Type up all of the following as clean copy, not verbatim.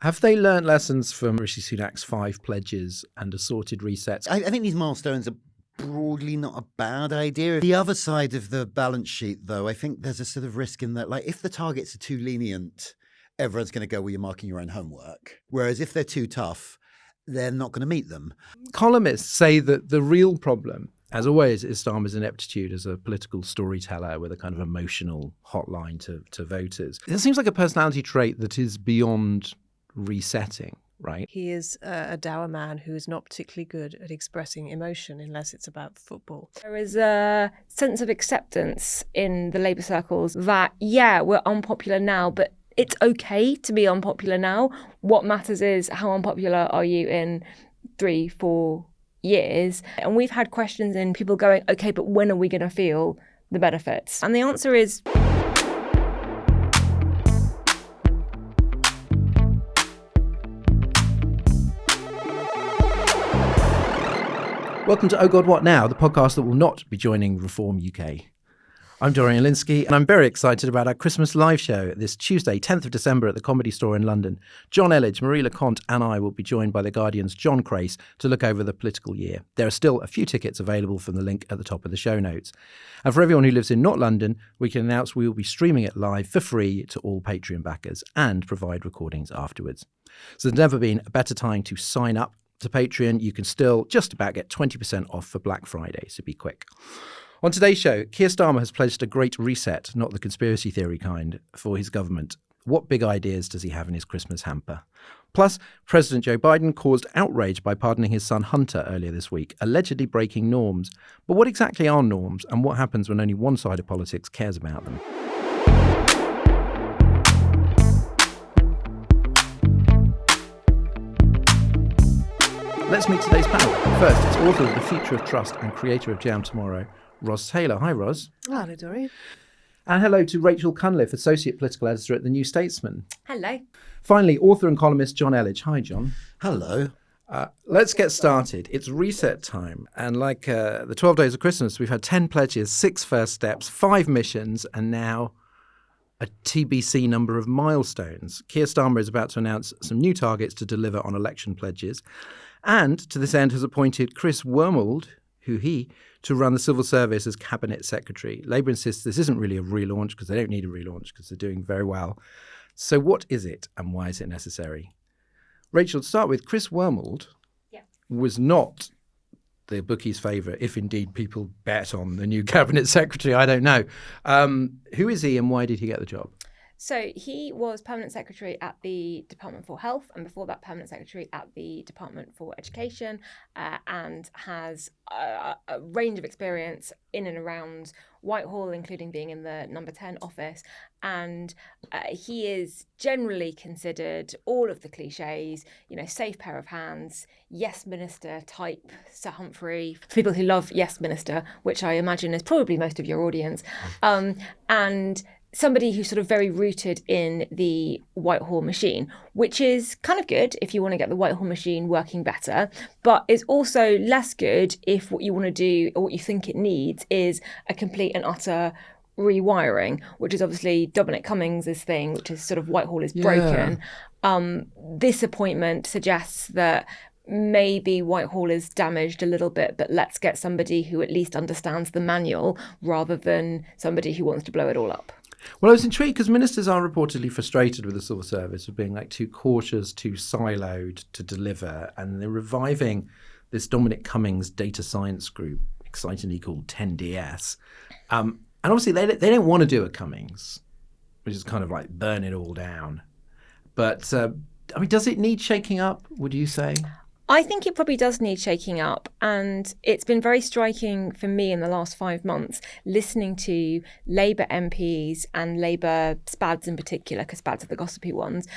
Have they learnt lessons from Rishi Sunak's 5 pledges and assorted resets? I think these milestones are broadly not a bad idea. The other side of the balance sheet, though, I think there's a sort of risk in that, like, if the targets are too lenient, everyone's going to go, well, you're marking your own homework. Whereas if they're too tough, they're not going to meet them. Columnists say that the real problem, as always, is Starmer's ineptitude as a political storyteller with a kind of emotional hotline to voters. It seems like a personality trait that is beyond resetting, right? He is a dour man who is not particularly good at expressing emotion unless it's about football. There is a sense of acceptance in the Labour circles that, yeah, we're unpopular now, but it's okay to be unpopular now. What matters is how unpopular are you in 3-4 years? And we've had questions in people going, okay, but when are we going to feel the benefits? And the answer is... Welcome to Oh God What Now, the podcast that will not be joining Reform UK. I'm Dorian Linsky, and I'm very excited about our Christmas live show this Tuesday, 10th of December at the Comedy Store in London. John Elledge, Marie Leconte and I will be joined by The Guardian's John Crace to look over the political year. There are still a few tickets available from the link at the top of the show notes. And for everyone who lives in not London, we can announce we will be streaming it live for free to all Patreon backers and provide recordings afterwards. So there's never been a better time to sign up to Patreon. You can still just about get 20% off for Black Friday, so be quick. On today's show, Keir Starmer has pledged a great reset, not the conspiracy theory kind, for his government. What big ideas does he have in his Christmas hamper? Plus, President Joe Biden caused outrage by pardoning his son Hunter earlier this week, allegedly breaking norms. But what exactly are norms, and what happens when only one side of politics cares about them? Let's meet today's panel. First, it's author of The Future of Trust and creator of Jam Tomorrow, Ros Taylor. Hi, Ros. Hello, Dorian. And hello to Rachel Cunliffe, Associate Political Editor at The New Statesman. Hello. Finally, author and columnist John Elledge. Hi, John. Hello. Let's get started. It's reset time. And like the 12 days of Christmas, we've had 10 pledges, 6 first steps, 5 missions, and now a TBC number of milestones. Keir Starmer is about to announce some new targets to deliver on election pledges. And to this end has appointed Chris Wormold, to run the civil service as cabinet secretary. Labour insists this isn't really a relaunch because they don't need a relaunch because they're doing very well. So what is it and why is it necessary? Rachel, to start with, Chris Wormold was not the bookies' favourite, if indeed people bet on the new cabinet secretary. I don't know. Who is he and why did he get the job? So he was permanent secretary at the Department for Health, and before that permanent secretary at the Department for Education, and has a range of experience in and around Whitehall, including being in the number 10 office. And he is generally considered all of the cliches, safe pair of hands, yes minister type Sir Humphrey, for people who love yes minister, which I imagine is probably most of your audience, and somebody who's sort of very rooted in the Whitehall machine, which is kind of good if you want to get the Whitehall machine working better, but is also less good if what you want to do or what you think it needs is a complete and utter rewiring, which is obviously Dominic Cummings' thing, which is sort of Whitehall is broken. This appointment suggests that maybe Whitehall is damaged a little bit, but let's get somebody who at least understands the manual rather than somebody who wants to blow it all up. Well, I was intrigued because ministers are reportedly frustrated with the civil service of being too cautious, too siloed to deliver. And they're reviving this Dominic Cummings data science group, excitingly called 10DS. And obviously they don't want to do a Cummings, which is kind of like burn it all down. But, does it need shaking up, would you say? I think it probably does need shaking up, and it's been very striking for me in the last 5 months listening to Labour MPs and Labour SPADs in particular, because SPADs are the gossipy ones,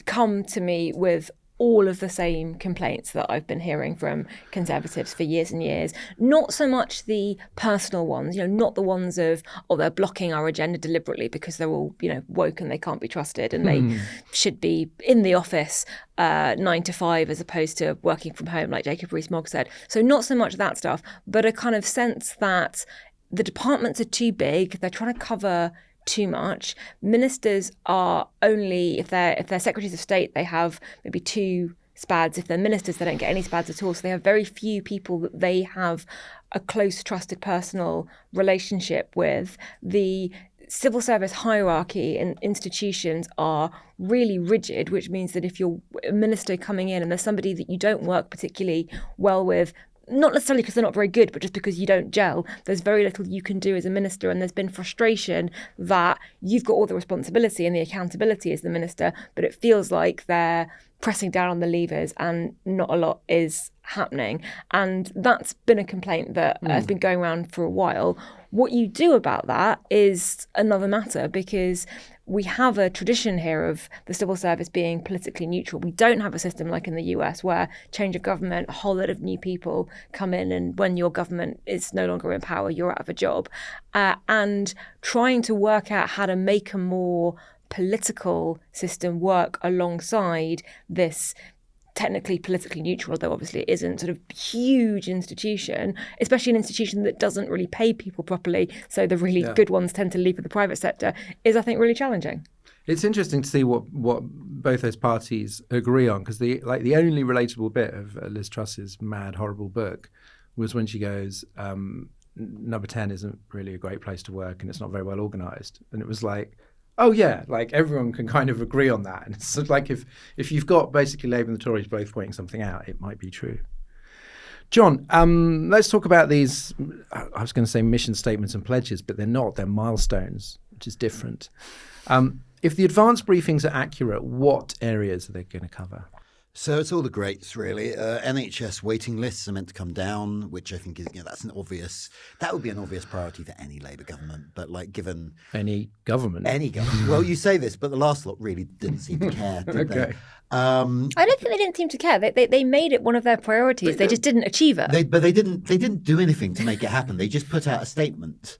come to me with all of the same complaints that I've been hearing from Conservatives for years and years. Not so much the personal ones, not the ones of, they're blocking our agenda deliberately because they're all, woke and they can't be trusted and they should be in the office 9 to 5 as opposed to working from home, like Jacob Rees-Mogg said. So not so much that stuff, but a kind of sense that the departments are too big. They're trying to cover too much. Ministers are only, if they're secretaries of state, they have maybe 2 SPADs. If they're ministers, they don't get any SPADs at all. So they have very few people that they have a close, trusted, personal relationship with. The civil service hierarchy and institutions are really rigid, which means that if you're a minister coming in and there's somebody that you don't work particularly well with, not necessarily because they're not very good, but just because you don't gel, there's very little you can do as a minister. And there's been frustration that you've got all the responsibility and the accountability as the minister, but it feels like they're pressing down on the levers and not a lot is happening. And that's been a complaint that has been going around for a while. What you do about that is another matter, because we have a tradition here of the civil service being politically neutral. We don't have a system like in the US where change of government, a whole lot of new people come in, and when your government is no longer in power, you're out of a job. And trying to work out how to make a more political system work alongside this technically politically neutral, though obviously it isn't, sort of huge institution, especially an institution that doesn't really pay people properly, so the really good ones tend to leave for the private sector, is I think really challenging. It's interesting to see what both those parties agree on, because the only relatable bit of Liz Truss's mad, horrible book was when she goes, number 10 isn't really a great place to work and it's not very well organised. And it was like, oh yeah, like everyone can kind of agree on that. And it's sort of like if you've got basically Labour and the Tories both pointing something out, it might be true. John, let's talk about these, I was going to say mission statements and pledges, but they're not, they're milestones, which is different. If the advance briefings are accurate, what areas are they going to cover? So it's all the greats, really. NHS waiting lists are meant to come down, which I think is, that would be an obvious priority for any Labour government. But given any government, well, you say this, but the last lot really didn't seem to care, did they? I don't think they didn't seem to care. They made it one of their priorities. They just didn't achieve it. But they didn't do anything to make it happen. They just put out a statement.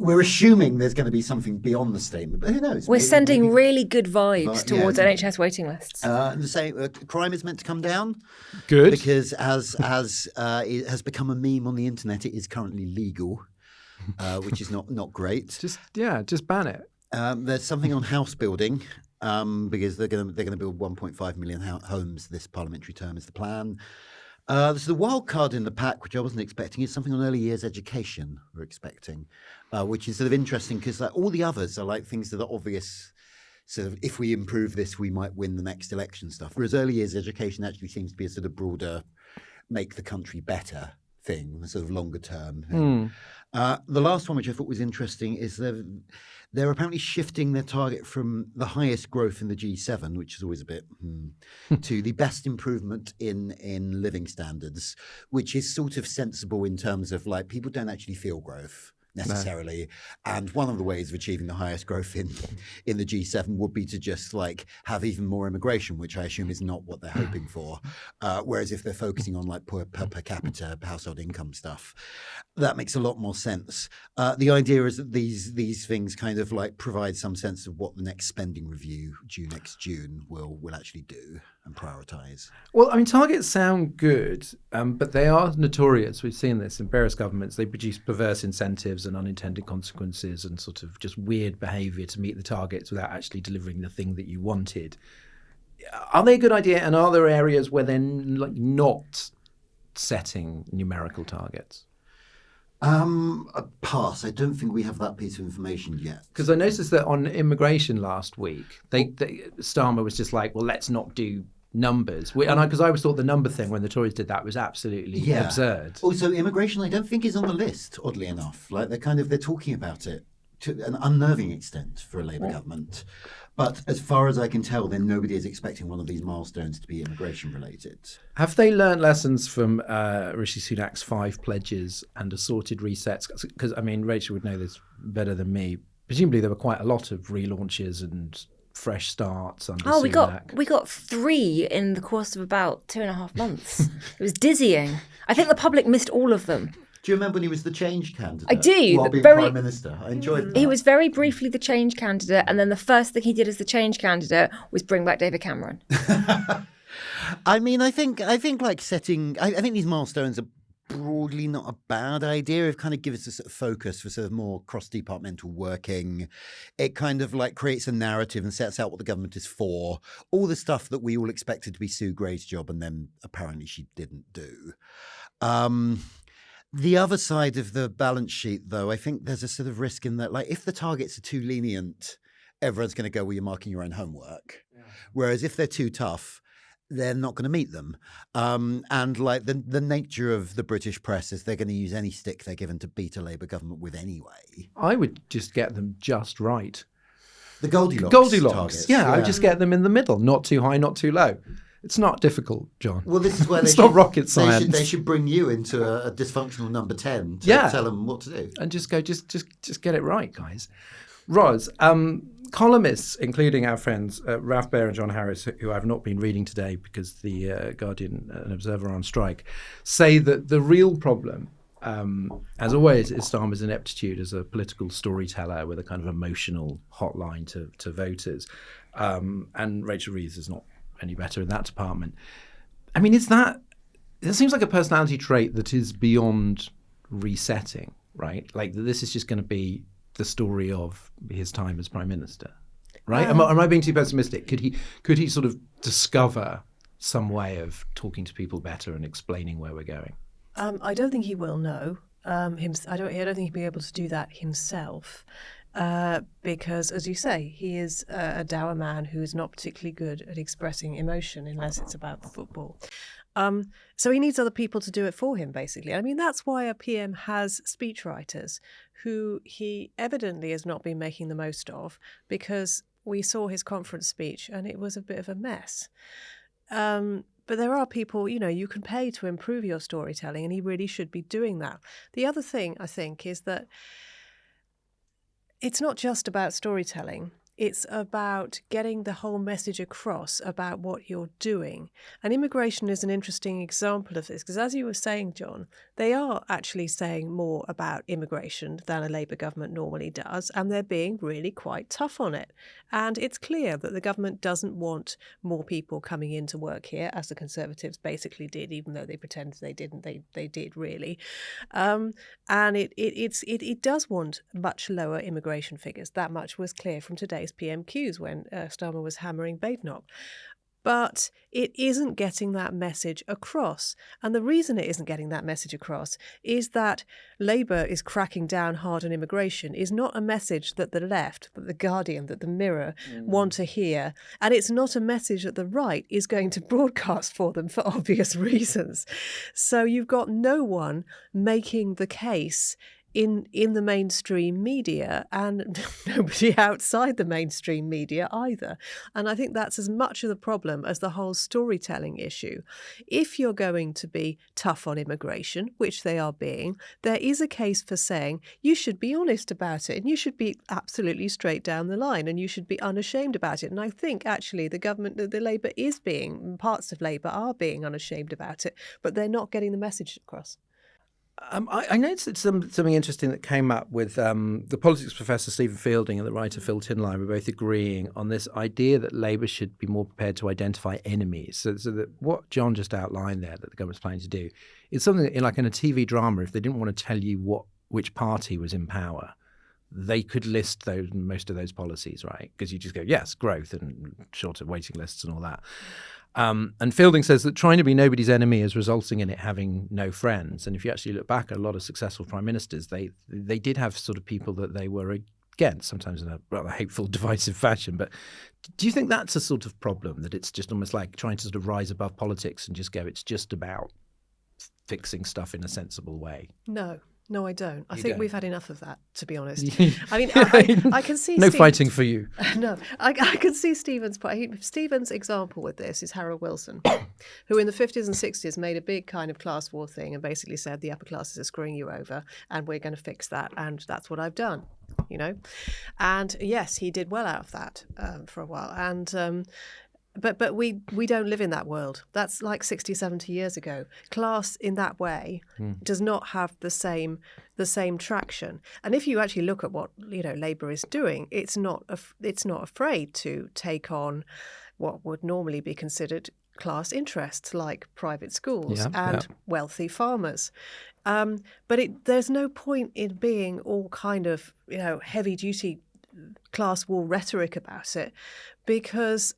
We're assuming there's going to be something beyond the statement, but who knows? We're sending really good vibes towards NHS waiting lists. The same, crime is meant to come down. Good. Because as it has become a meme on the internet, it is currently legal, which is not great. Just ban it. There's something on house building, because they're going to build 1.5 million homes this parliamentary term is the plan. There's the wild card in the pack, which I wasn't expecting, is something on early years education we're expecting, which is sort of interesting because all the others are like things that are obvious, sort of if we improve this, we might win the next election stuff. Whereas early years education actually seems to be a sort of broader, make the country better thing, a sort of longer term thing. The last one, which I thought was interesting, is they're apparently shifting their target from the highest growth in the G7, which is always a bit, to the best improvement in living standards, which is sort of sensible in terms of people don't actually feel growth necessarily. No. And one of the ways of achieving the highest growth in the G7 would be to just have even more immigration, which I assume is not what they're hoping for. Whereas if they're focusing on per capita household income stuff, that makes a lot more sense. The idea is that these things kind of provide some sense of what the next spending review due next June will actually do and prioritise. Well, I mean, targets sound good, but they are notorious. We've seen this in various governments. They produce perverse incentives and unintended consequences and sort of just weird behaviour to meet the targets without actually delivering the thing that you wanted. Are they a good idea? And are there areas where they're not setting numerical targets? A pass. I don't think we have that piece of information yet. Because I noticed that on immigration last week, Starmer was just like, well, let's not do numbers. Because I always thought the number thing when the Tories did that was absolutely absurd. Also, immigration I don't think is on the list, oddly enough. They're talking about it to an unnerving extent for a Labour government. But as far as I can tell, then nobody is expecting one of these milestones to be immigration related. Have they learnt lessons from Rishi Sunak's 5 pledges and assorted resets? Because, I mean, Rachel would know this better than me. Presumably there were quite a lot of relaunches and fresh starts under Sunak. We got 3 in the course of about 2.5 months. It was dizzying. I think the public missed all of them. Do you remember when he was the Change candidate? I do. While being Prime Minister. I enjoyed that. He was very briefly the Change candidate, and then the first thing he did as the Change candidate was bring back David Cameron. I mean, I think setting. I think these milestones are broadly not a bad idea. It kind of gives us a sort of focus for sort of more cross-departmental working. It kind of like creates a narrative and sets out what the government is for. All the stuff that we all expected to be Sue Gray's job, and then apparently she didn't do. The other side of the balance sheet, though, I think there's a sort of risk in that, like, if the targets are too lenient, everyone's going to go, well, you're marking your own homework. Yeah. Whereas if they're too tough, they're not going to meet them. And like the nature of the British press is they're going to use any stick they're given to beat a Labour government with anyway. I would just get them just right. The Goldilocks targets. Yeah, I would just get them in the middle, not too high, not too low. It's not difficult, John. Well, this is where it's not rocket science. They should bring you into a dysfunctional number 10 to tell them what to do. And just go, just get it right, guys. Roz, columnists, including our friends Ralph Baer and John Harris, who I've not been reading today because the Guardian and Observer are on strike, say that the real problem, as always, is Starmer's ineptitude as a political storyteller with a kind of emotional hotline to voters. And Rachel Reeves is not any better in that department. I mean, it seems like a personality trait that is beyond resetting, right? Like this is just going to be the story of his time as Prime Minister, right? Am I being too pessimistic? Could he sort of discover some way of talking to people better and explaining where we're going? I don't think he will know. I don't think he'll be able to do that himself. Because, as you say, he is a dour man who is not particularly good at expressing emotion unless it's about the football. So he needs other people to do it for him, basically. I mean, that's why a PM has speechwriters who he evidently has not been making the most of, because we saw his conference speech and it was a bit of a mess. But there are people, you can pay to improve your storytelling, and he really should be doing that. The other thing, I think, is that it's not just about storytelling. It's about getting the whole message across about what you're doing. And immigration is an interesting example of this, because as you were saying, John, they are actually saying more about immigration than a Labour government normally does, and they're being really quite tough on it. And it's clear that the government doesn't want more people coming in to work here, as the Conservatives basically did, even though they pretended they didn't. They did really. And it does want much lower immigration figures. That much was clear from today's PMQs when Starmer was hammering Badenoch. But it isn't getting that message across. And the reason it isn't getting that message across is that Labour is cracking down hard on immigration is not a message that the left, that the Guardian, that the Mirror want to hear. And it's not a message that the right is going to broadcast for them for obvious reasons. So you've got no one making the case in the mainstream media, and nobody outside the mainstream media either. And I think that's as much of the problem as the whole storytelling issue. If you're going to be tough on immigration, which they are being, there is a case for saying you should be honest about it, and you should be absolutely straight down the line, and you should be unashamed about it. And I think actually the government, the Labour is being, parts of Labour are being unashamed about it, but they're not getting the message across. I noticed something interesting that came up with the politics professor Stephen Fielding and the writer Phil Tinline were both agreeing on this idea that Labour should be more prepared to identify enemies. So that what John just outlined there that the government's planning to do is something that in a TV drama, if they didn't want to tell you which party was in power, they could list most of those policies, right? Because you just go, yes, growth and shorter waiting lists and all that. And Fielding says that trying to be nobody's enemy is resulting in it having no friends. And if you actually look back at a lot of successful prime ministers, they did have sort of people that they were against, sometimes in a rather hateful, divisive fashion. But do you think that's a sort of problem, that it's just almost like trying to sort of rise above politics and just go, it's just about fixing stuff in a sensible way? No, I don't. I think we've had enough of that, to be honest. I mean, I can see no fighting for you. No, I can see Stephen's example with this is Harold Wilson, who in the 50s and 60s made a big kind of class war thing and basically said the upper classes are screwing you over and we're going to fix that, and that's what I've done, And yes, he did well out of that for a while. And But we don't live in that world. That's like 60, 70 years ago. Class in that way does not have the same traction. And if you actually look at what Labour is doing, it's not afraid to take on what would normally be considered class interests like private schools Yeah, and yeah. wealthy farmers. But there's no point in being all kind of, heavy duty class war rhetoric about it, because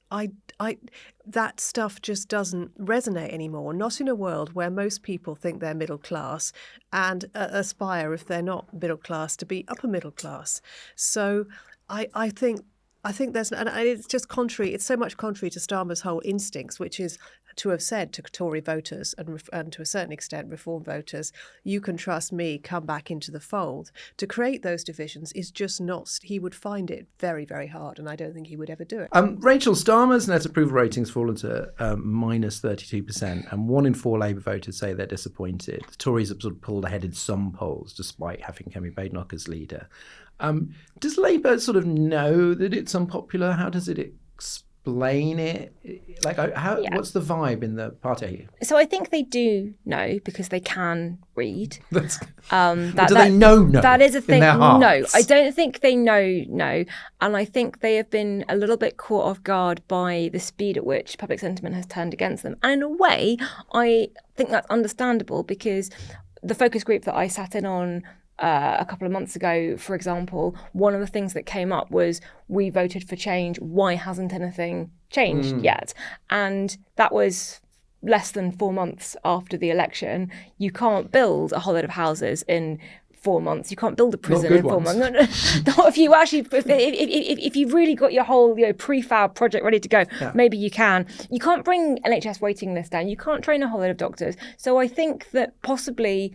that stuff just doesn't resonate anymore. Not in a world where most people think they're middle class and aspire, if they're not middle class, to be upper middle class. So I think there's, and it's just contrary. It's so much contrary to Starmer's whole instincts, which is to have said to Tory voters and to a certain extent Reform voters, you can trust me, come back into the fold. To create those divisions is just not, he would find it very, very hard, and I don't think he would ever do it. Rachel, Starmer's net approval ratings fallen to minus 32%, and 1 in 4 Labour voters say they're disappointed. The Tories have sort of pulled ahead in some polls, despite having Kemi Badenoch as leader. Does Labour sort of know that it's unpopular? How does it explain it? What's the vibe in the party? So I think they do know because they can read. Do they know? That is a thing. In their hearts? No, I don't think they know. No, and I think they have been a little bit caught off guard by the speed at which public sentiment has turned against them. And in a way, I think that's understandable because the focus group that I sat in on a couple of months ago, for example, one of the things that came up was we voted for change. Why hasn't anything changed yet? And that was less than 4 months after the election. You can't build a whole lot of houses in 4 months. You can't build a prison in 4 months. Not if you actually, if you've really got your whole prefab project ready to go, maybe you can. You can't bring NHS waiting list down. You can't train a whole lot of doctors. So I think that possibly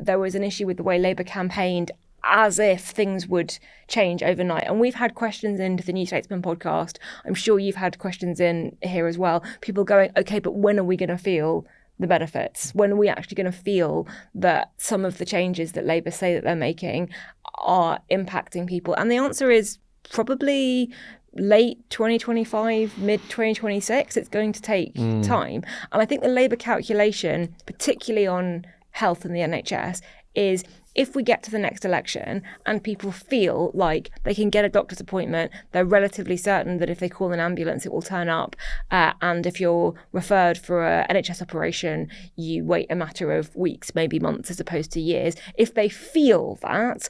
there was an issue with the way Labour campaigned as if things would change overnight. And we've had questions into the New Statesman podcast. I'm sure you've had questions in here as well. People going, okay, but when are we going to feel the benefits? When are we actually going to feel that some of the changes that Labour say that they're making are impacting people? And the answer is probably late 2025, mid 2026. It's going to take time. And I think the Labour calculation, particularly on health and the NHS, is if we get to the next election and people feel like they can get a doctor's appointment, they're relatively certain that if they call an ambulance, it will turn up. And if you're referred for an NHS operation, you wait a matter of weeks, maybe months, as opposed to years. If they feel that,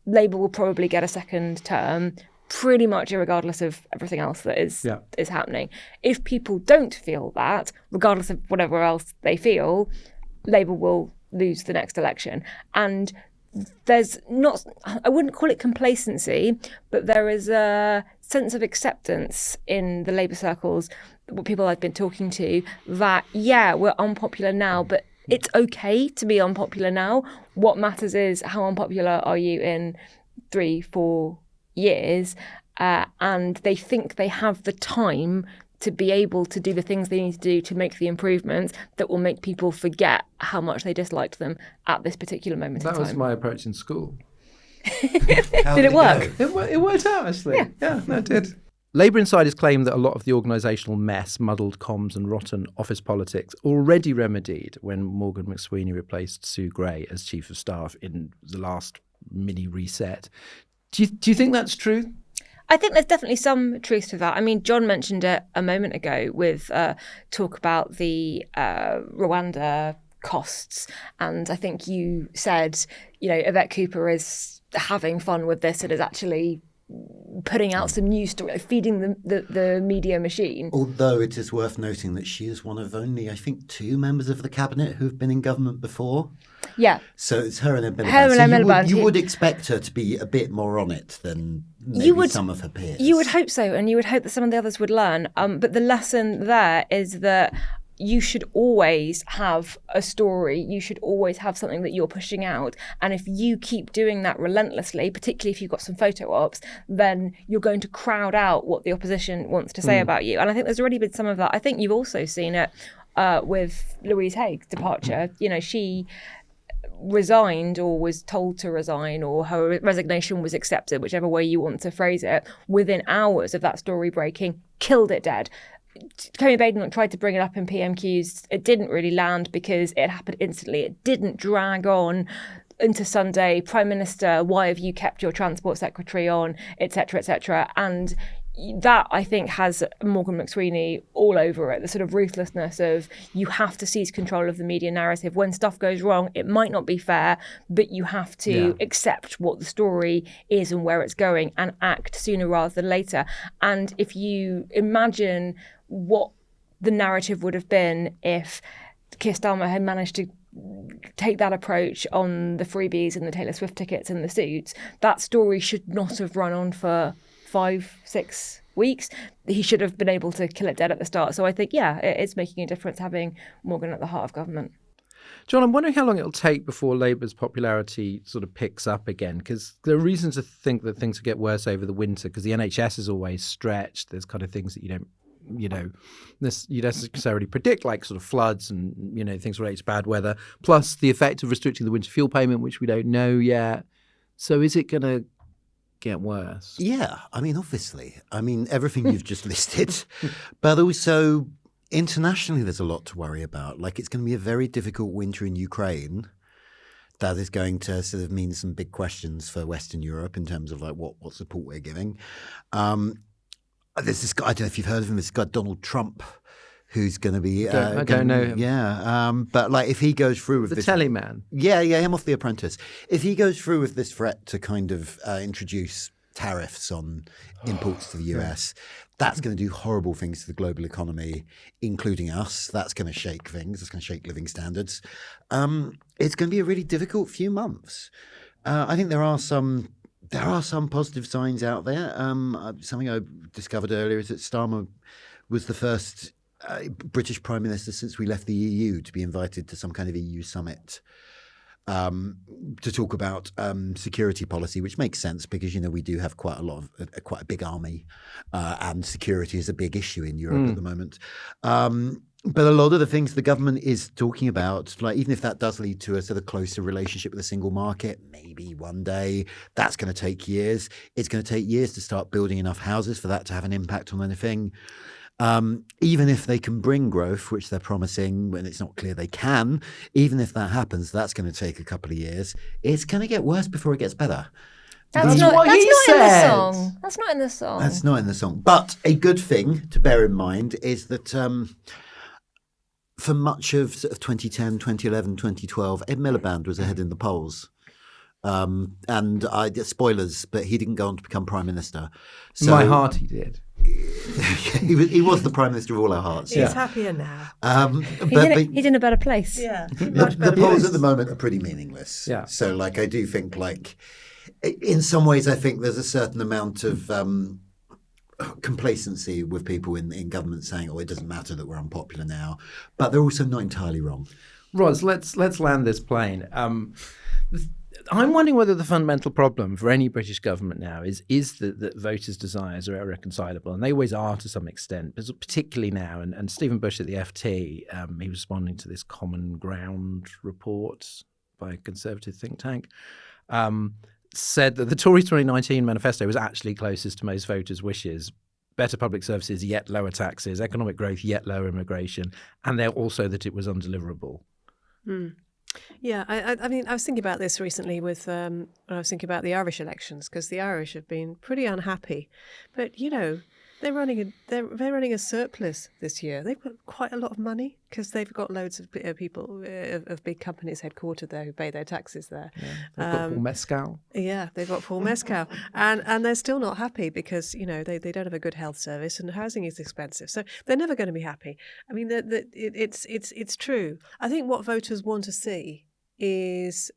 Labour will probably get a second term, pretty much regardless of everything else that is happening. If people don't feel that, regardless of whatever else they feel, Labour will lose the next election. And there's not, I wouldn't call it complacency, but there is a sense of acceptance in the Labour circles, what people I've been talking to, that, we're unpopular now, but it's okay to be unpopular now. What matters is how unpopular are you in 3-4 years? And they think they have the time to be able to do the things they need to do to make the improvements that will make people forget how much they disliked them at this particular moment in time. That was my approach in school. Did it work? It worked out, actually. Yeah, no, it did. Labour insiders claim that a lot of the organisational mess, muddled comms and rotten office politics already remedied when Morgan McSweeney replaced Sue Gray as Chief of Staff in the last mini reset. Do you think that's true? I think there's definitely some truth to that. I mean, John mentioned it a moment ago with talk about the Rwanda costs. And I think you said, Yvette Cooper is having fun with this and is actually putting out some news story, feeding the media machine. Although it is worth noting that she is one of only, I think, 2 members of the cabinet who've been in government before. Yeah. So it's her and Miliband. You would expect her to be a bit more on it than maybe some of her peers. You would hope so, and you would hope that some of the others would learn. But the lesson there is that you should always have a story. You should always have something that you're pushing out. And if you keep doing that relentlessly, particularly if you've got some photo ops, then you're going to crowd out what the opposition wants to say about you. And I think there's already been some of that. I think you've also seen it with Louise Haig's departure. She resigned or was told to resign, or her resignation was accepted, whichever way you want to phrase it, within hours of that story breaking, killed it dead. Kemi Badenoch tried to bring it up in PMQs. It didn't really land because it happened instantly. It didn't drag on into Sunday. Prime Minister, why have you kept your Transport Secretary on, etc., etc. And that, I think, has Morgan McSweeney all over it. The sort of ruthlessness of you have to seize control of the media narrative. When stuff goes wrong, it might not be fair, but you have to accept what the story is and where it's going and act sooner rather than later. And if you imagine what the narrative would have been if Keir Starmer had managed to take that approach on the freebies and the Taylor Swift tickets and the suits, that story should not have run on for 5-6 weeks. He should have been able to kill it dead at the start. So I think, it's making a difference having Morgan at the heart of government. John, I'm wondering how long it'll take before Labour's popularity sort of picks up again, because there are reasons to think that things will get worse over the winter, because the NHS is always stretched. There's kind of things that you don't necessarily predict, like sort of floods and, things related to bad weather, plus the effect of restricting the winter fuel payment, which we don't know yet. So is it going to get worse? Yeah, obviously. Everything you've just listed, but also internationally there's a lot to worry about. Like, it's going to be a very difficult winter in Ukraine. That is going to sort of mean some big questions for Western Europe in terms of like what support we're giving. There's this guy, I don't know if you've heard of him, this guy Donald Trump, who's going to be... I don't know him. Yeah, but like if he goes through with the this... telly man. Yeah, him off The Apprentice. If he goes through with this threat to kind of introduce tariffs on imports to the US, that's going to do horrible things to the global economy, including us. That's going to shake things. It's going to shake living standards. It's going to be a really difficult few months. I think there are some positive signs out there. Something I discovered earlier is that Starmer was the first British Prime Minister since we left the EU to be invited to some kind of EU summit to talk about security policy, which makes sense because, we do have quite a big army and security is a big issue in Europe at the moment. But a lot of the things the government is talking about, like even if that does lead to a sort of closer relationship with the single market, maybe one day, that's going to take years. It's going to take years to start building enough houses for that to have an impact on anything. Even if they can bring growth, which they're promising when it's not clear they can, even if that happens, that's going to take a couple of years. It's going to get worse before it gets better. That's not in the song. That's not in the song. But a good thing to bear in mind is that for much of sort of 2010, 2011, 2012, Ed Miliband was ahead in the polls. And spoilers, but he didn't go on to become Prime Minister. So, my heart he did. he was the Prime Minister of all our hearts. He's happier now. He's in a better place. Yeah. The polls at the moment are pretty meaningless. Yeah. So I do think in some ways I think there's a certain amount of complacency with people in government saying, it doesn't matter that we're unpopular now. But they're also not entirely wrong. Ros, let's land this plane. I'm wondering whether the fundamental problem for any British government now is that voters' desires are irreconcilable, and they always are to some extent, but particularly now. And Stephen Bush at the FT, he was responding to this Common Ground report by a Conservative think tank, said that the Tory 2019 manifesto was actually closest to most voters' wishes. Better public services, yet lower taxes, economic growth, yet lower immigration, and also that it was undeliverable. Yeah, I mean, I was thinking about this recently when I was thinking about the Irish elections, because the Irish have been pretty unhappy. But, they're running a surplus this year. They've got quite a lot of money because they've got loads of people of big companies headquartered there who pay their taxes there. Yeah, they've got Paul Mescal. Yeah, they've got Paul Mescal. And they're still not happy because, they don't have a good health service and housing is expensive. So they're never going to be happy. I mean, it's true. I think what voters want to see is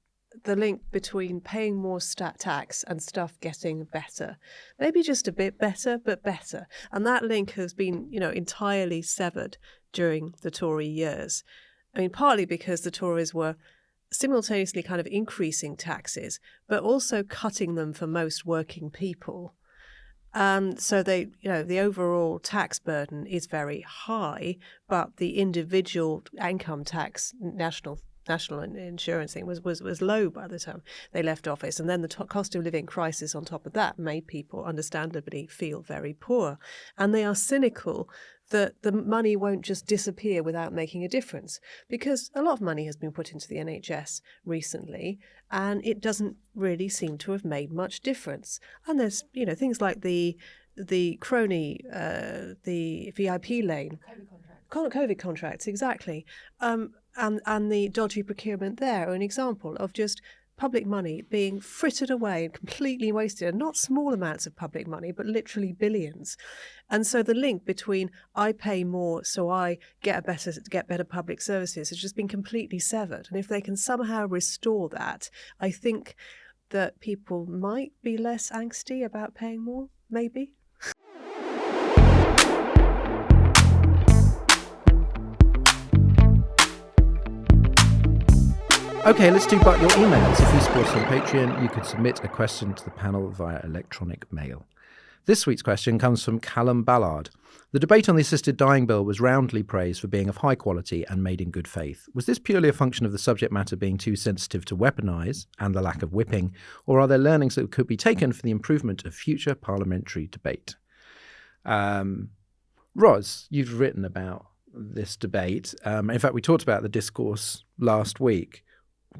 the link between paying more tax and stuff getting better. Maybe just a bit better, but better. And that link has been, entirely severed during the Tory years. I mean, partly because the Tories were simultaneously kind of increasing taxes, but also cutting them for most working people. So the overall tax burden is very high, but the individual income tax, national insurance thing was low by the time they left office. And then the cost of living crisis on top of that made people understandably feel very poor. And they are cynical that the money won't just disappear without making a difference, because a lot of money has been put into the NHS recently and it doesn't really seem to have made much difference. And there's, things like the the crony, the VIP lane. COVID contracts, exactly. And the dodgy procurement there are an example of just public money being frittered away and completely wasted, and not small amounts of public money, but literally billions. And so the link between I pay more so I get better public services has just been completely severed. And if they can somehow restore that, I think that people might be less angsty about paying more, maybe. Okay, let's do but your emails. If you support us on Patreon, you could submit a question to the panel via electronic mail. This week's question comes from Callum Ballard. The debate on the assisted dying bill was roundly praised for being of high quality and made in good faith. Was this purely a function of the subject matter being too sensitive to weaponise and the lack of whipping, or are there learnings that could be taken for the improvement of future parliamentary debate? Ros, you've written about this debate. In fact, we talked about the discourse last week.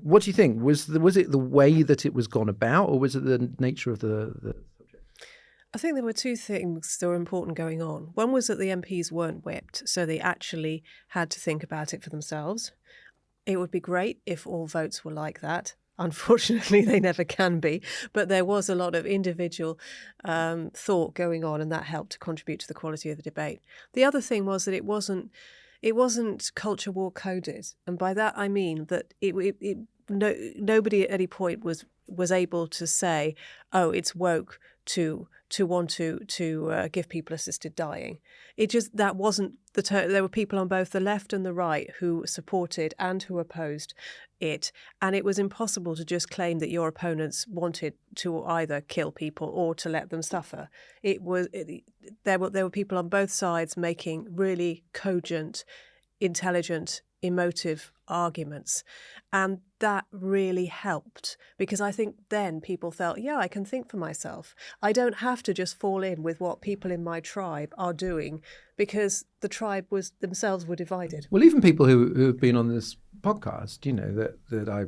What do you think? Was it the way that it was gone about, or was it the nature of the subject? I think there were two things that were important going on. One was that the MPs weren't whipped, so they actually had to think about it for themselves. It would be great if all votes were like that. Unfortunately, they never can be, but there was a lot of individual thought going on, and that helped to contribute to the quality of the debate. The other thing was that it wasn't culture war coded, and by that I mean that nobody at any point was able to say, "Oh, it's woke to want to give people assisted dying." It just that wasn't the there were people on both the left and the right who supported and who opposed it, and it was impossible to just claim that your opponents wanted to either kill people or to let them suffer. There were people on both sides making really cogent, intelligent, emotive arguments, and that really helped, because I think then people felt, yeah, I can think for myself. I don't have to just fall in with what people in my tribe are doing, because the tribe themselves were divided. Well, even people who have been on this podcast, that I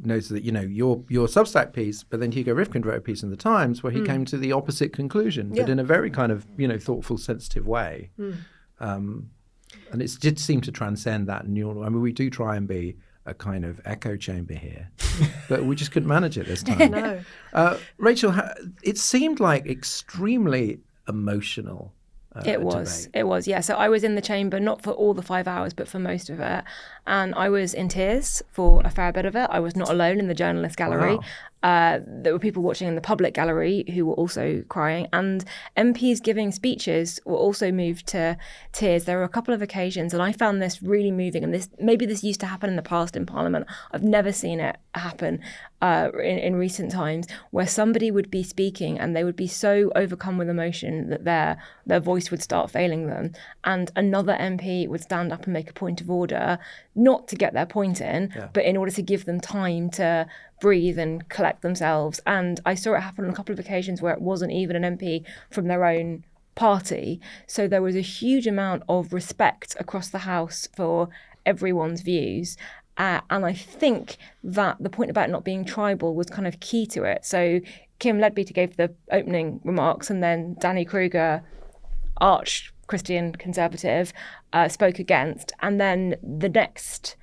noticed that, your Substack piece, but then Hugo Rifkind wrote a piece in the Times where he came to the opposite conclusion, but in a very kind of, thoughtful, sensitive way. And it did seem to transcend that neural. I mean, we do try and be a kind of echo chamber here, but we just couldn't manage it this time. No. Rachel, it seemed like extremely emotional. It was, yeah. So I was in the chamber, not for all the 5 hours, but for most of it. And I was in tears for a fair bit of it. I was not alone in the journalist gallery. Wow. There were people watching in the public gallery who were also crying. And MPs giving speeches were also moved to tears. There were a couple of occasions, and I found this really moving. And maybe this used to happen in the past in Parliament. I've never seen it happen in recent times, where somebody would be speaking and they would be so overcome with emotion that their voice would start failing them, and another MP would stand up and make a point of order, not to get their point in, but in order to give them time to breathe and collect themselves. And I saw it happen on a couple of occasions where it wasn't even an MP from their own party. So there was a huge amount of respect across the House for everyone's views. And I think that the point about not being tribal was kind of key to it. So Kim Leadbeater gave the opening remarks, and then Danny Kruger, arch Christian conservative, spoke against. And then the next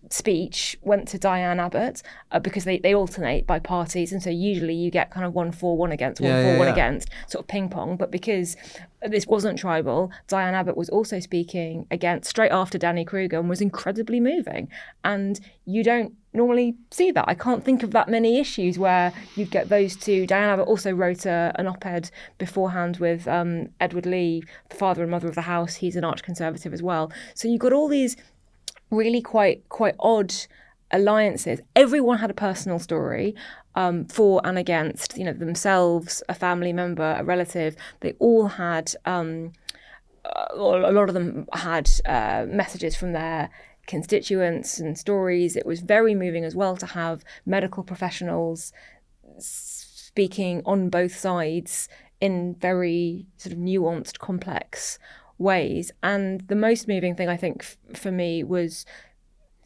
speech went to Diane Abbott, because they alternate by parties, and so usually you get kind of 1 for, 1 against, 1 for, 1 against, sort of ping pong. But because this wasn't tribal, Diane Abbott was also speaking against straight after Danny Kruger, and was incredibly moving. And you don't normally see that. I can't think of that many issues where you'd get those two. Diane Abbott also wrote an op-ed beforehand with Edward Lee, the father and mother of the House. He's an arch conservative as well. So you've got all these really quite odd alliances. Everyone had a personal story, for and against, themselves, a family member, a relative. They all had, a lot of them had messages from their constituents and stories. It was very moving as well to have medical professionals speaking on both sides in very sort of nuanced, complex ways. And the most moving thing, I think, for me was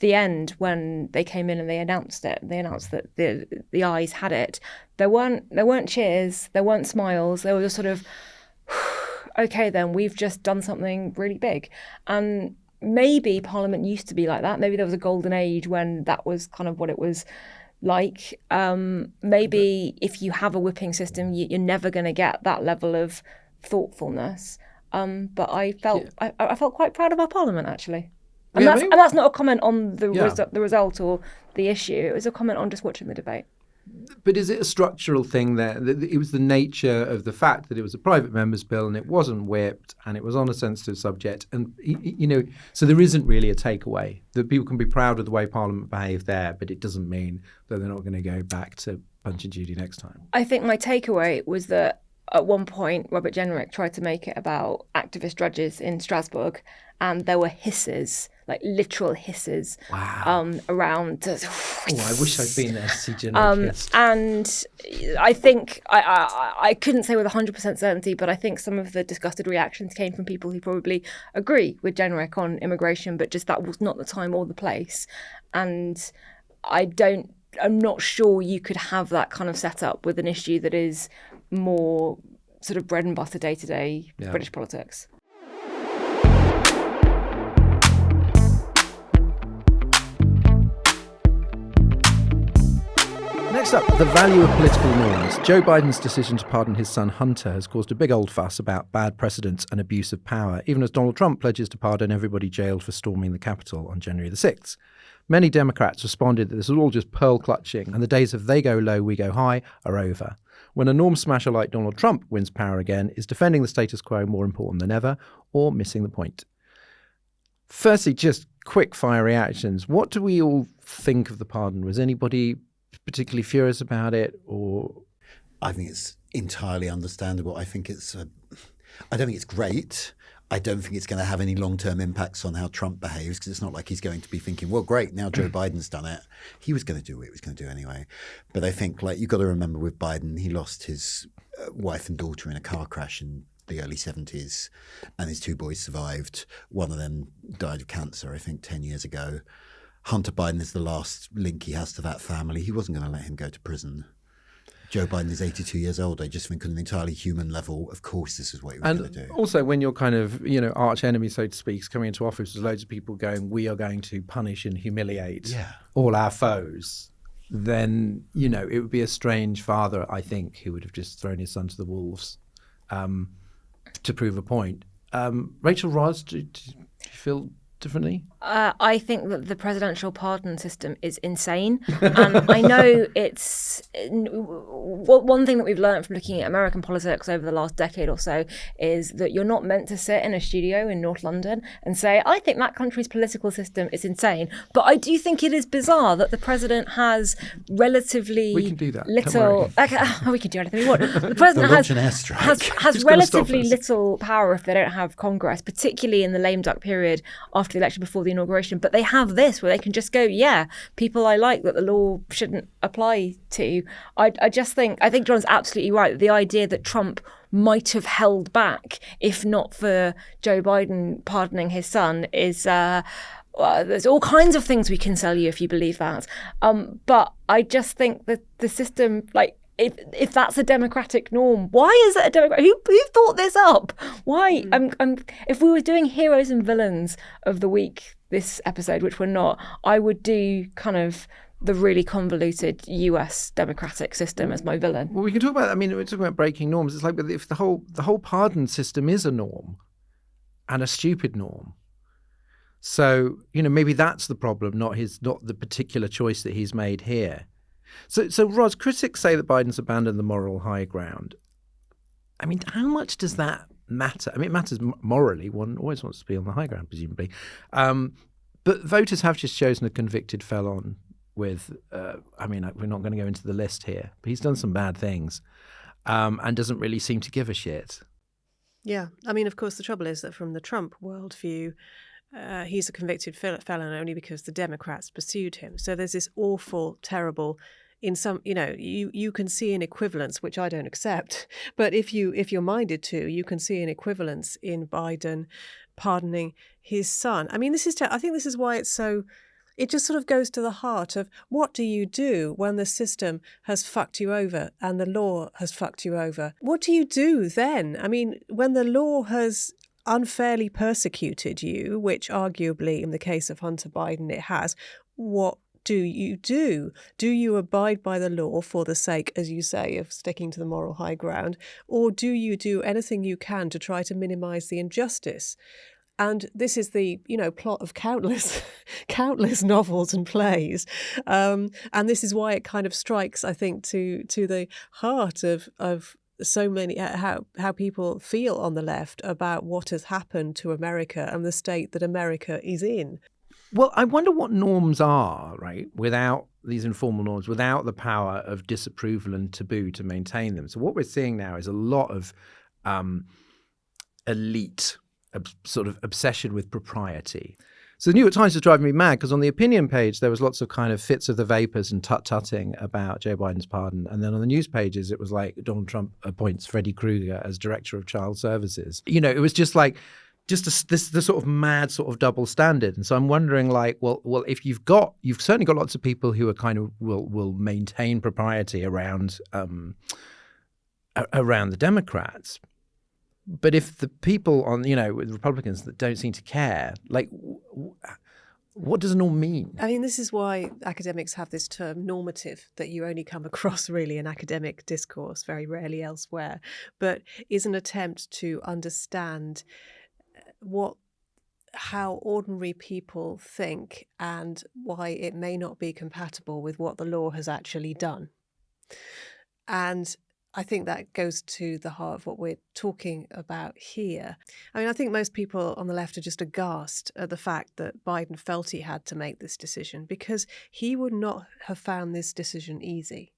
the end, when they came in and they announced it. They announced that the ayes had it. There weren't cheers, there weren't smiles. There was a sort of okay, then we've just done something really big. And maybe Parliament used to be like that. Maybe there was a golden age when that was kind of what it was like. Maybe if you have a whipping system, you're never going to get that level of thoughtfulness. But I felt quite proud of our Parliament, actually. And that's not a comment on the result or the issue. It was a comment on just watching the debate. But is it a structural thing there? It was the nature of the fact that it was a private member's bill and it wasn't whipped and it was on a sensitive subject. And, so there isn't really a takeaway. That people can be proud of the way Parliament behaved there, but it doesn't mean that they're not going to go back to Punch and Judy next time. I think my takeaway was that at one point, Robert Jenrick tried to make it about activist judges in Strasbourg, and there were hisses, like literal hisses, around. Oh, I wish I'd been there to see Jenrick. And I think I couldn't say with 100% certainty, but I think some of the disgusted reactions came from people who probably agree with Jenrick on immigration, but just that was not the time or the place. And I'm not sure you could have that kind of setup with an issue that is more sort of bread and butter day-to-day British politics. Next up, the value of political norms. Joe Biden's decision to pardon his son Hunter has caused a big old fuss about bad precedents and abuse of power, even as Donald Trump pledges to pardon everybody jailed for storming the Capitol on January the 6th. Many Democrats responded that this was all just pearl clutching and the days of they go low, we go high are over. When a norm smasher like Donald Trump wins power again, is defending the status quo more important than ever or missing the point? Firstly, just quick fire reactions. What do we all think of the pardon? Was anybody particularly furious about it, or? I think it's entirely understandable. I don't think it's great. I don't think it's going to have any long-term impacts on how Trump behaves, because it's not like he's going to be thinking, well, great, now Joe Biden's done it. He was going to do what he was going to do anyway. But I think, you've got to remember with Biden, he lost his wife and daughter in a car crash in the early 70s, and his two boys survived. One of them died of cancer, I think, 10 years ago. Hunter Biden is the last link he has to that family. He wasn't going to let him go to prison. Joe Biden is 82 years old. I just think on an entirely human level, of course, this is what he was going to do. Also, when you're kind of, arch enemy, so to speak, is coming into office, there's loads of people going, we are going to punish and humiliate all our foes, then, it would be a strange father, I think, who would have just thrown his son to the wolves to prove a point. Rachel Ross, do you feel differently? I think that the presidential pardon system is insane. I know it's one thing that we've learned from looking at American politics over the last decade or so is that you're not meant to sit in a studio in North London and say, I think that country's political system is insane. But I do think it is bizarre that the president has relatively we can do that. little. We can do anything we want. The president has relatively little power if they don't have Congress, particularly in the lame duck period after the election before the inauguration. But they have this where they can just go, people I like that the law shouldn't apply to. I think John's absolutely right. The idea that Trump might have held back if not for Joe Biden pardoning his son is there's all kinds of things we can sell you if you believe that. But I just think that the system, if that's a democratic norm, why is it a democratic? Who thought this up? Why? If we were doing heroes and villains of the week this episode, which we're not, I would do kind of the really convoluted US democratic system as my villain. Well, we can talk about. We're talking about breaking norms. It's like if the whole pardon system is a norm, and a stupid norm. So maybe that's the problem, not the particular choice that he's made here. So, Ros, critics say that Biden's abandoned the moral high ground. How much does that matter? It matters morally. One always wants to be on the high ground, presumably. But voters have just chosen a convicted felon with, we're not going to go into the list here, but he's done some bad things and doesn't really seem to give a shit. Yeah. Of course, the trouble is that from the Trump worldview, he's a convicted felon only because the Democrats pursued him. So there's this awful, terrible, in some, you can see an equivalence, which I don't accept. But if you're minded to, you can see an equivalence in Biden pardoning his son. I think this is why it's it just sort of goes to the heart of what do you do when the system has fucked you over and the law has fucked you over? What do you do then? I mean, when the law has unfairly persecuted you, which arguably in the case of Hunter Biden it has, what do you do? Do you abide by the law for the sake, as you say, of sticking to the moral high ground? Or do you do anything you can to try to minimise the injustice? And this is the, plot of countless novels and plays. And this is why it kind of strikes, I think, to the heart of so many, how people feel on the left about what has happened to America and the state that America is in. Well, I wonder what norms are, right, without these informal norms, without the power of disapproval and taboo to maintain them. So what we're seeing now is a lot of elite sort of obsession with propriety. So the New York Times is driving me mad because on the opinion page, there was lots of kind of fits of the vapors and tut-tutting about Joe Biden's pardon. And then on the news pages, it was like Donald Trump appoints Freddie Krueger as director of child services. It was just like, the sort of mad sort of double standard. And so I'm wondering, like, well, if you've certainly got lots of people who are kind of will maintain propriety around the Democrats. But if the people on, with Republicans that don't seem to care, like, what does it all mean? I mean, this is why academics have this term normative that you only come across really in academic discourse, very rarely elsewhere, but is an attempt to understand how ordinary people think and why it may not be compatible with what the law has actually done. And I think that goes to the heart of what we're talking about here. I mean, I think most people on the left are just aghast at the fact that Biden felt he had to make this decision because he would not have found this decision easy.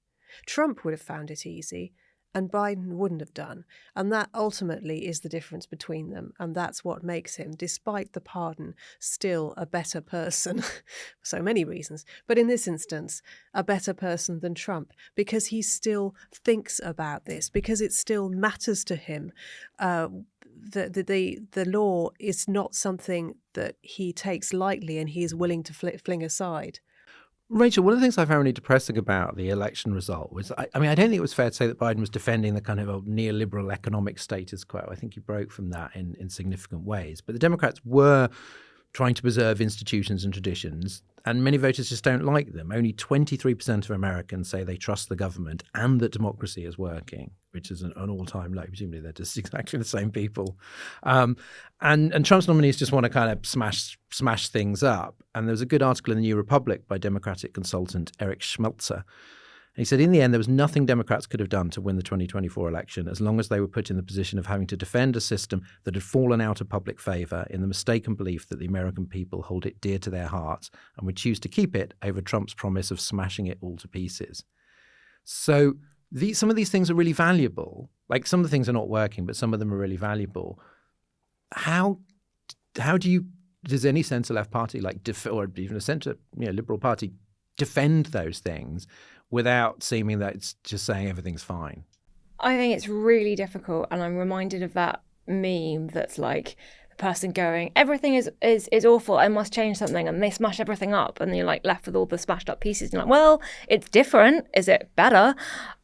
Trump would have found it easy, and Biden wouldn't have done. And that ultimately is the difference between them. And that's what makes him, despite the pardon, still a better person for so many reasons. But in this instance, a better person than Trump, because he still thinks about this, because it still matters to him. The law is not something that he takes lightly and he is willing to fling aside. Rachel, one of the things I found really depressing about the election result was, I don't think it was fair to say that Biden was defending the kind of old neoliberal economic status quo. I think he broke from that in significant ways. But the Democrats were trying to preserve institutions and traditions, and many voters just don't like them. Only 23% of Americans say they trust the government and that democracy is working, which is an all-time low. Presumably they're just exactly the same people. And Trump's nominees just want to kind of smash things up. And there was a good article in the New Republic by Democratic consultant Eric Schmelzer. And he said, in the end, there was nothing Democrats could have done to win the 2024 election as long as they were put in the position of having to defend a system that had fallen out of public favor in the mistaken belief that the American people hold it dear to their hearts and would choose to keep it over Trump's promise of smashing it all to pieces. So some of these things are really valuable. Like, some of the things are not working, but some of them are really valuable. How does any centre left party, or even a centre liberal party, defend those things without seeming that it's just saying everything's fine? I think it's really difficult, and I'm reminded of that meme that's like the person going, everything is awful, I must change something, and they smash everything up, and you're like left with all the smashed up pieces, and you're like, well, it's different, is it better?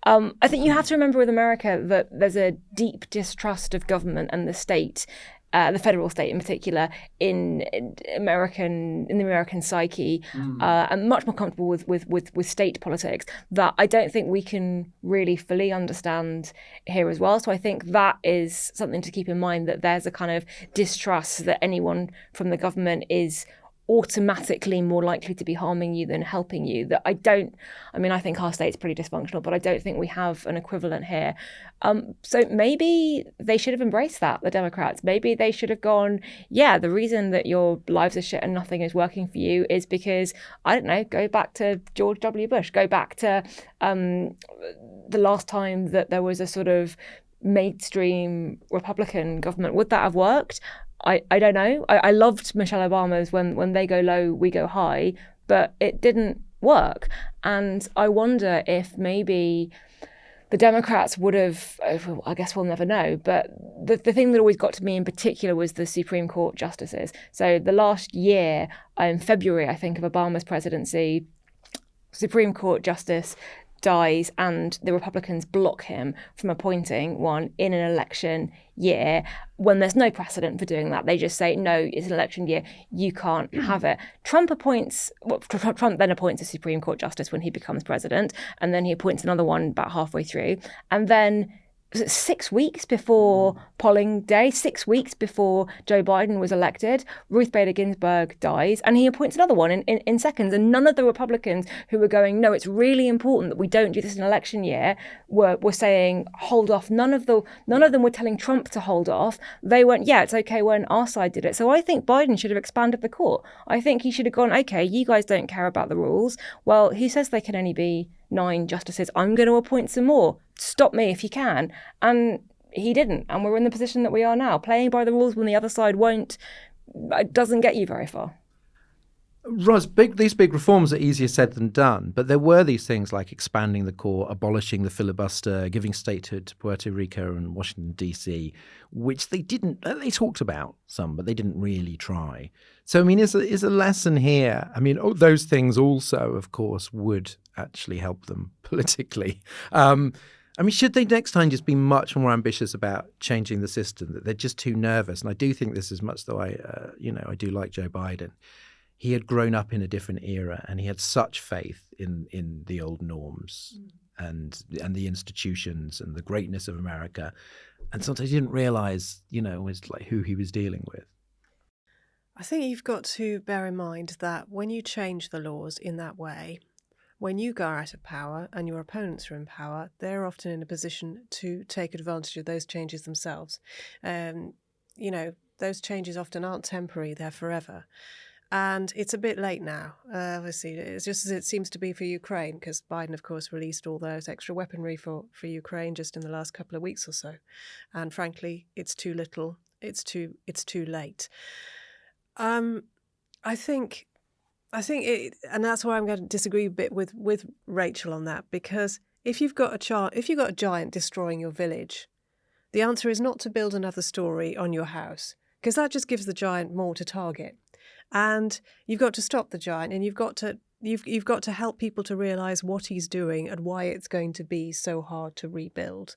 I think you have to remember with America that there's a deep distrust of government and the state, the federal state in particular, in the American psyche, and much more comfortable with state politics that I don't think we can really fully understand here as well. So I think that is something to keep in mind, that there's a kind of distrust that anyone from the government is automatically more likely to be harming you than helping you. That I think our state's pretty dysfunctional, but I don't think we have an equivalent here. So maybe they should have embraced that, the Democrats. Maybe they should have gone, yeah, the reason that your lives are shit and nothing is working for you is because, I don't know, go back to George W. Bush, go back to the last time that there was a sort of mainstream Republican government. Would that have worked? I don't know. I loved Michelle Obama's when they go low, we go high, but it didn't work. And I wonder if maybe the Democrats would have, I guess we'll never know, but the thing that always got to me in particular was the Supreme Court justices. So the last year, in February, I think, of Obama's presidency, Supreme Court justice dies and the Republicans block him from appointing one in an election year when there's no precedent for doing that. They just say, no, it's an election year, you can't have it. Trump then appoints a Supreme Court justice when he becomes president, and then he appoints another one about halfway through. And then 6 weeks before polling day, 6 weeks before Joe Biden was elected, Ruth Bader Ginsburg dies, and he appoints another one in seconds. And none of the Republicans who were going, no, it's really important that we don't do this in election year, were saying, hold off. None of them were telling Trump to hold off. They went, yeah, it's okay when our side did it. So I think Biden should have expanded the court. I think he should have gone, okay, you guys don't care about the rules. Well, he says they can only be 9 justices. I'm going to appoint some more. Stop me if you can. And he didn't. And we're in the position that we are now. Playing by the rules when the other side won't, it doesn't get you very far. Ros, these big reforms are easier said than done, but there were these things like expanding the court, abolishing the filibuster, giving statehood to Puerto Rico and Washington, D.C., which they talked about some, but they didn't really try. So, I mean, is a lesson here. I mean, those things also, of course, would actually help them politically. I mean, should they next time just be much more ambitious about changing the system, that they're just too nervous? And I do think this, as much though I do like Joe Biden, he had grown up in a different era and he had such faith in the old norms and the institutions and the greatness of America. And sometimes he didn't realize, was like who he was dealing with. I think you've got to bear in mind that when you change the laws in that way, when you go out of power and your opponents are in power, they're often in a position to take advantage of those changes themselves. Those changes often aren't temporary, they're forever. And it's a bit late now, obviously. It's just as it seems to be for Ukraine, because Biden, of course, released all those extra weaponry for Ukraine just in the last couple of weeks or so. And frankly, it's too little. It's too late. I think it, and that's why I'm going to disagree a bit with Rachel on that, because if you've got a giant destroying your village, the answer is not to build another story on your house, because that just gives the giant more to target. And you've got to stop the giant, and you've got to help people to realise what he's doing and why it's going to be so hard to rebuild,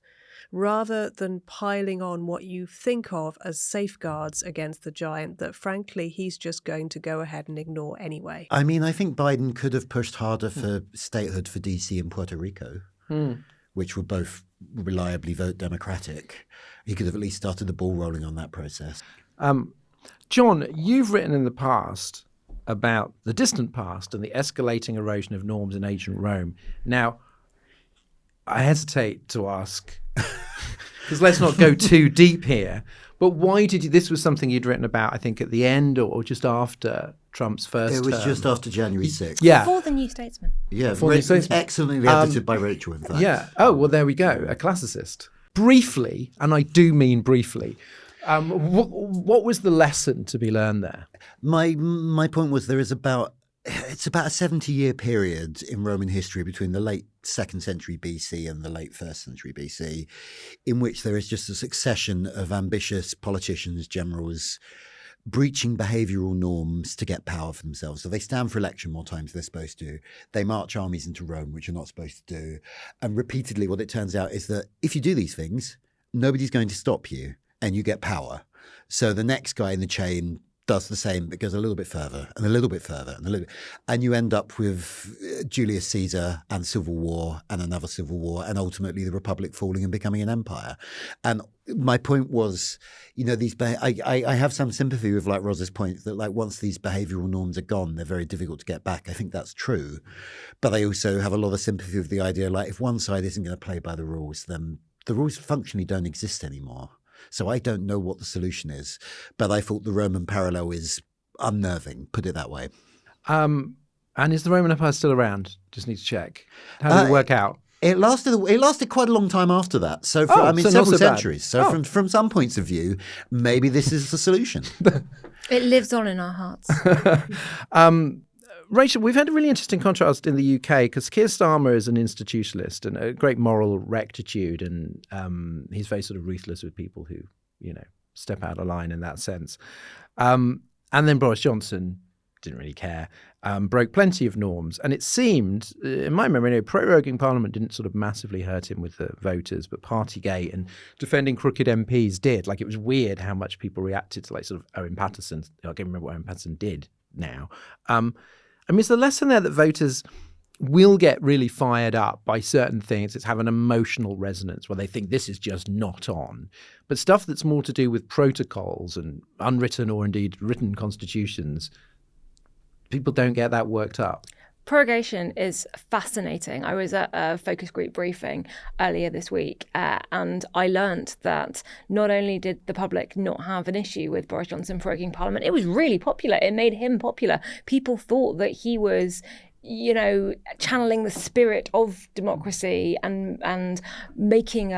rather than piling on what you think of as safeguards against the giant that, frankly, he's just going to go ahead and ignore anyway. I mean, I think Biden could have pushed harder for statehood for DC and Puerto Rico, which would both reliably vote Democratic. He could have at least started the ball rolling on that process. John, you've written in the past about the distant past and the escalating erosion of norms in ancient Rome. Now, I hesitate to ask, because let's not go too deep here, but why did you, this was something you'd written about, I think, at the end or just after Trump's first term. It was just after January 6th. Yeah. Before the New Statesman. Yeah, Before the New Statesman. Excellently edited by Rachel, in fact. Yeah. Oh, well, there we go. A classicist. Briefly, and I do mean briefly, what was the lesson to be learned there? My point was it's about a 70-year period in Roman history between the late 2nd century BC and the late 1st century BC, in which there is just a succession of ambitious politicians, generals, breaching behavioural norms to get power for themselves. So they stand for election more times than they're supposed to. They march armies into Rome, which you're not supposed to do. And repeatedly what it turns out is that if you do these things, nobody's going to stop you. And you get power. So the next guy in the chain does the same, but goes a little bit further and a little bit further and a little bit. And you end up with Julius Caesar and civil war and another civil war and ultimately the Republic falling and becoming an empire. And my point was, I have some sympathy with like Roz's point that like once these behavioural norms are gone, they're very difficult to get back. I think that's true. But I also have a lot of sympathy with the idea like if one side isn't going to play by the rules, then the rules functionally don't exist anymore. So I don't know what the solution is, but I thought the Roman parallel is unnerving, put it that way. And is the Roman Empire still around? Just need to check. How did it work out? It lasted quite a long time after that. So, several centuries. So from some points of view, maybe this is the solution. It lives on in our hearts. Rachel, we've had a really interesting contrast in the UK because Keir Starmer is an institutionalist and a great moral rectitude, and he's very sort of ruthless with people who, step out of line in that sense. And then Boris Johnson didn't really care, broke plenty of norms. And it seemed, in my memory, proroguing Parliament didn't sort of massively hurt him with the voters, but Partygate and defending crooked MPs did. Like, it was weird how much people reacted to, like, sort of Owen Paterson. I can't remember what Owen Paterson did now. Is the lesson there that voters will get really fired up by certain things that have an emotional resonance where they think this is just not on, but stuff that's more to do with protocols and unwritten or indeed written constitutions, people don't get that worked up? Prorogation is fascinating. I was at a focus group briefing earlier this week, and I learnt that not only did the public not have an issue with Boris Johnson proroguing Parliament, it was really popular. It made him popular. People thought that he was channeling the spirit of democracy and making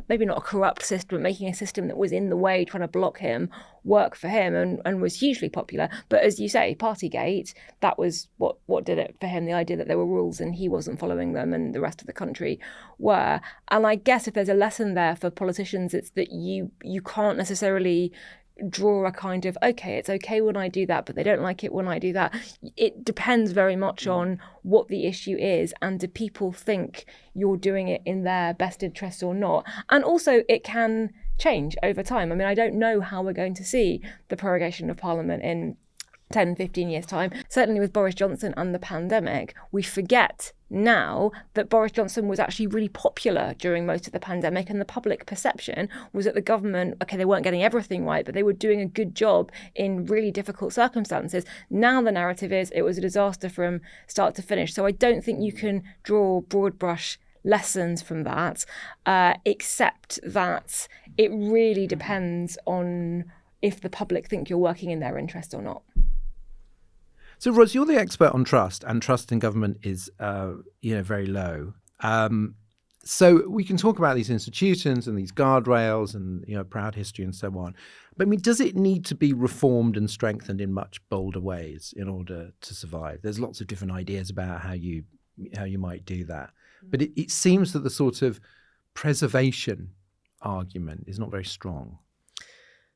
maybe not a corrupt system, but making a system that was in the way, trying to block him, work for him, and was hugely popular. But as you say, Partygate, that was what did it for him, the idea that there were rules and he wasn't following them and the rest of the country were. And I guess if there's a lesson there for politicians, it's that you can't necessarily draw a kind of, okay, it's okay when I do that, but they don't like it when I do that. It depends very much on what the issue is, and do people think you're doing it in their best interest or not. And also it can change over time. I mean, I don't know how we're going to see the prorogation of Parliament in 10, 15 years' time. Certainly with Boris Johnson and the pandemic, we forget now that Boris Johnson was actually really popular during most of the pandemic, and the public perception was that the government, okay, they weren't getting everything right, but they were doing a good job in really difficult circumstances. Now the narrative is it was a disaster from start to finish. So I don't think you can draw broad brush lessons from that, except that it really depends on if the public think you're working in their interest or not. So, Ros, you're the expert on trust, and trust in government is, very low. So we can talk about these institutions and these guardrails and, proud history and so on. But I mean, does it need to be reformed and strengthened in much bolder ways in order to survive? There's lots of different ideas about how you might do that. But it seems that the sort of preservation argument is not very strong.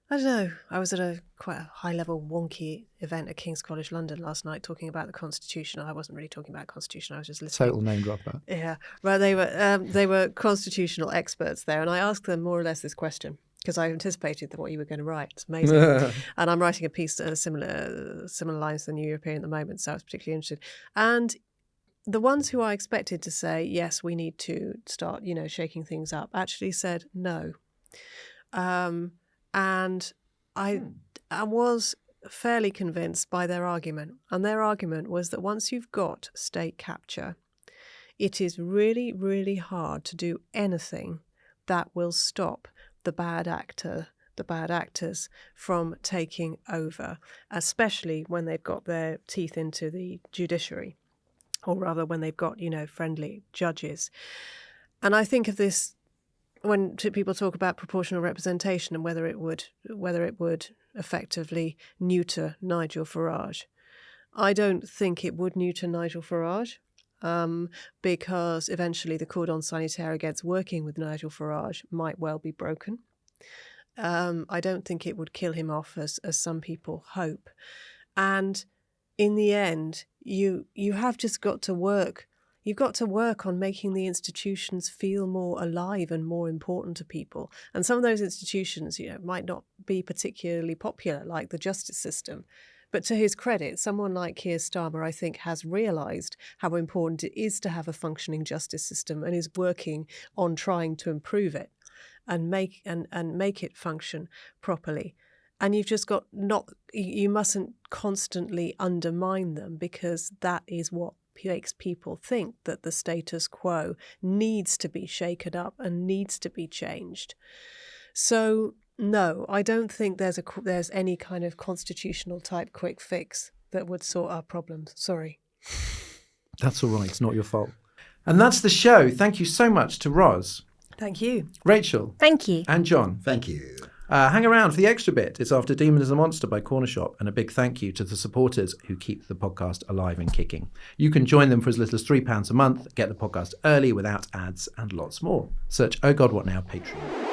I don't know. I was at quite a high-level wonky event at King's College London last night talking about the Constitution. I wasn't really talking about Constitution. I was just listening. Total name dropper. Yeah. Well, they were constitutional experts there, and I asked them more or less this question because I anticipated that what you were going to write. It's amazing. And I'm writing a piece similar lines to the New European at the moment, so I was particularly interested. And the ones who I expected to say, yes, we need to start, shaking things up, actually said no. And I was fairly convinced by their argument. And their argument was that once you've got state capture, it is really, really hard to do anything that will stop the bad actors from taking over, especially when they've got their teeth into the judiciary, or rather when they've got, friendly judges. And I think of this when people talk about proportional representation and whether it would effectively neuter Nigel Farage. I don't think it would neuter Nigel Farage because eventually the cordon sanitaire against working with Nigel Farage might well be broken. I don't think it would kill him off as some people hope. And in the end, you have just got to work. You've got to work on making the institutions feel more alive and more important to people. And some of those institutions, might not be particularly popular, like the justice system. But to his credit, someone like Keir Starmer, I think, has realised how important it is to have a functioning justice system and is working on trying to improve it and make it function properly. And you've just got you mustn't constantly undermine them, because that is what makes people think that the status quo needs to be shaken up and needs to be changed. So no, I don't think there's any kind of constitutional type quick fix that would sort our problems. Sorry. That's all right. It's not your fault. And that's the show. Thank you so much to Ros. Thank you. Rachel. Thank you. And John. Thank you. Hang around for the extra bit. It's after Demon is a Monster by Corner Shop, and a big thank you to the supporters who keep the podcast alive and kicking. You can join them for as little as £3 a month, get the podcast early without ads, and lots more. Search Oh God What Now Patreon.